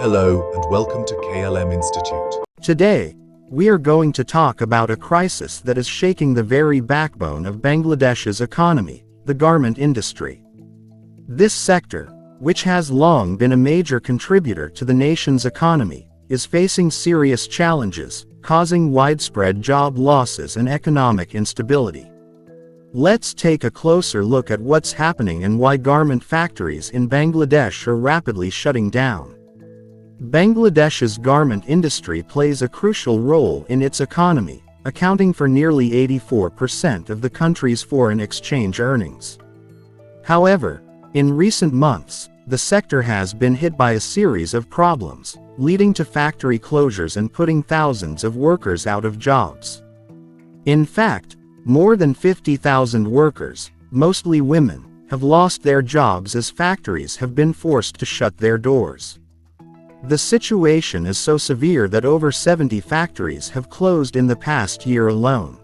Hello and welcome to KLM Institute. Today, we are going to talk about a crisis that is shaking the very backbone of Bangladesh's economy, the garment industry. This sector, which has long been a major contributor to the nation's economy, is facing serious challenges, causing widespread job losses and economic instability. Let's take a closer look at what's happening and why garment factories in Bangladesh are rapidly shutting down. Bangladesh's garment industry plays a crucial role in its economy, accounting for nearly 84% of the country's foreign exchange earnings. However, in recent months, the sector has been hit by a series of problems, leading to factory closures and putting thousands of workers out of jobs. In fact, more than 50,000 workers, mostly women, have lost their jobs as factories have been forced to shut their doors. The situation is so severe that over 70 factories have closed in the past year alone.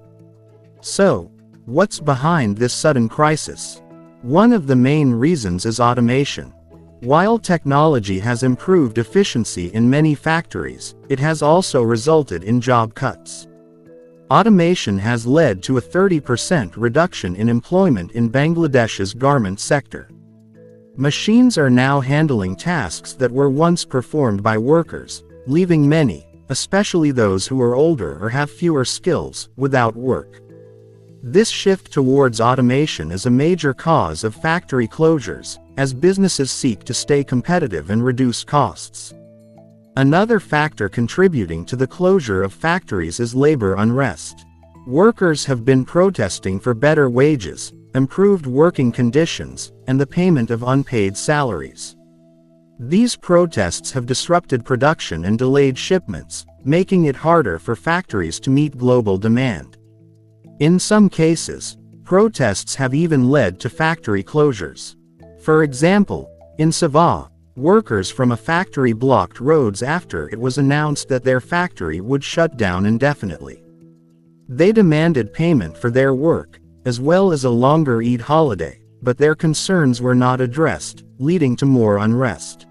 So, what's behind this sudden crisis? One of the main reasons is automation. While technology has improved efficiency in many factories, it has also resulted in job cuts. Automation has led to a 30% reduction in employment in Bangladesh's garment sector. Machines are now handling tasks that were once performed by workers, leaving many, especially those who are older or have fewer skills, without work. This shift towards automation is a major cause of factory closures, as businesses seek to stay competitive and reduce costs. Another factor contributing to the closure of factories is labor unrest. Workers have been protesting for better wages, improved working conditions, and the payment of unpaid salaries. These protests have disrupted production and delayed shipments, making it harder for factories to meet global demand. In some cases, protests have even led to factory closures. For example, in Sabah, workers from a factory blocked roads after it was announced that their factory would shut down indefinitely. They demanded payment for their work, as well as a longer Eid holiday, but their concerns were not addressed, leading to more unrest.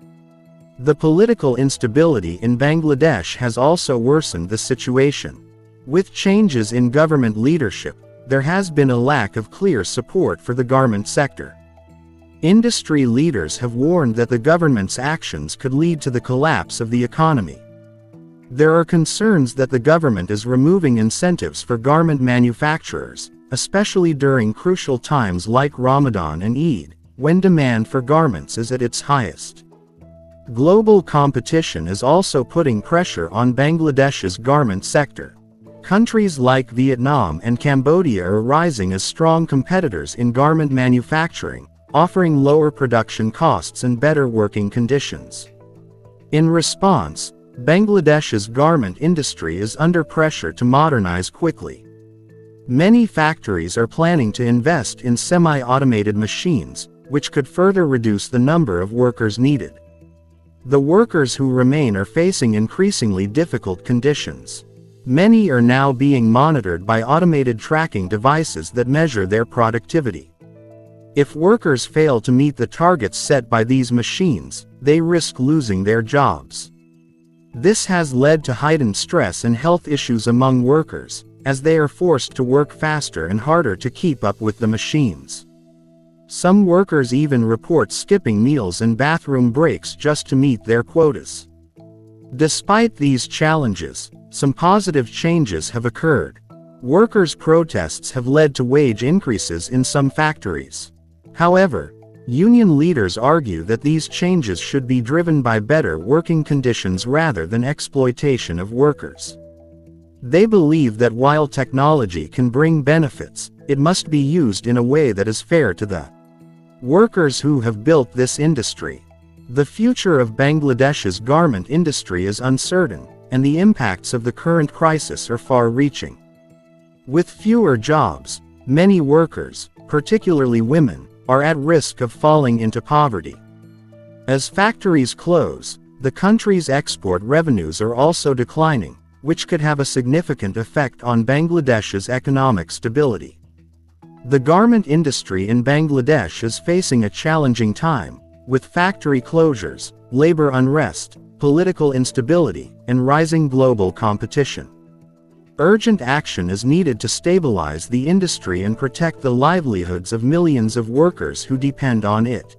The political instability in Bangladesh has also worsened the situation. With changes in government leadership, there has been a lack of clear support for the garment sector. Industry leaders have warned that the government's actions could lead to the collapse of the economy. There are concerns that the government is removing incentives for garment manufacturers, especially during crucial times like Ramadan and Eid, when demand for garments is at its highest. Global competition is also putting pressure on Bangladesh's garment sector. Countries like Vietnam and Cambodia are rising as strong competitors in garment manufacturing, offering lower production costs and better working conditions. In response, Bangladesh's garment industry is under pressure to modernize quickly. Many factories are planning to invest in semi-automated machines, which could further reduce the number of workers needed. The workers who remain are facing increasingly difficult conditions. Many are now being monitored by automated tracking devices that measure their productivity. If workers fail to meet the targets set by these machines, they risk losing their jobs. This has led to heightened stress and health issues among workers, as they are forced to work faster and harder to keep up with the machines. Some workers even report skipping meals and bathroom breaks just to meet their quotas. Despite these challenges, some positive changes have occurred. Workers' protests have led to wage increases in some factories. However, union leaders argue that these changes should be driven by better working conditions rather than exploitation of workers. They believe that while technology can bring benefits, it must be used in a way that is fair to the workers who have built this industry. The future of Bangladesh's garment industry is uncertain, and the impacts of the current crisis are far-reaching. With fewer jobs, many workers, particularly women, are at risk of falling into poverty. As factories close, the country's export revenues are also declining, which could have a significant effect on Bangladesh's economic stability. The garment industry in Bangladesh is facing a challenging time, with factory closures, labor unrest, political instability, and rising global competition. Urgent action is needed to stabilize the industry and protect the livelihoods of millions of workers who depend on it.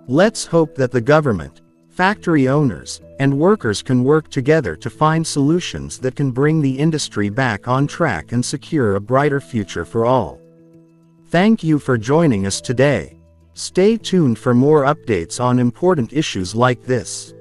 Let's hope that the government, factory owners, and workers can work together to find solutions that can bring the industry back on track and secure a brighter future for all. Thank you for joining us today. Stay tuned for more updates on important issues like this.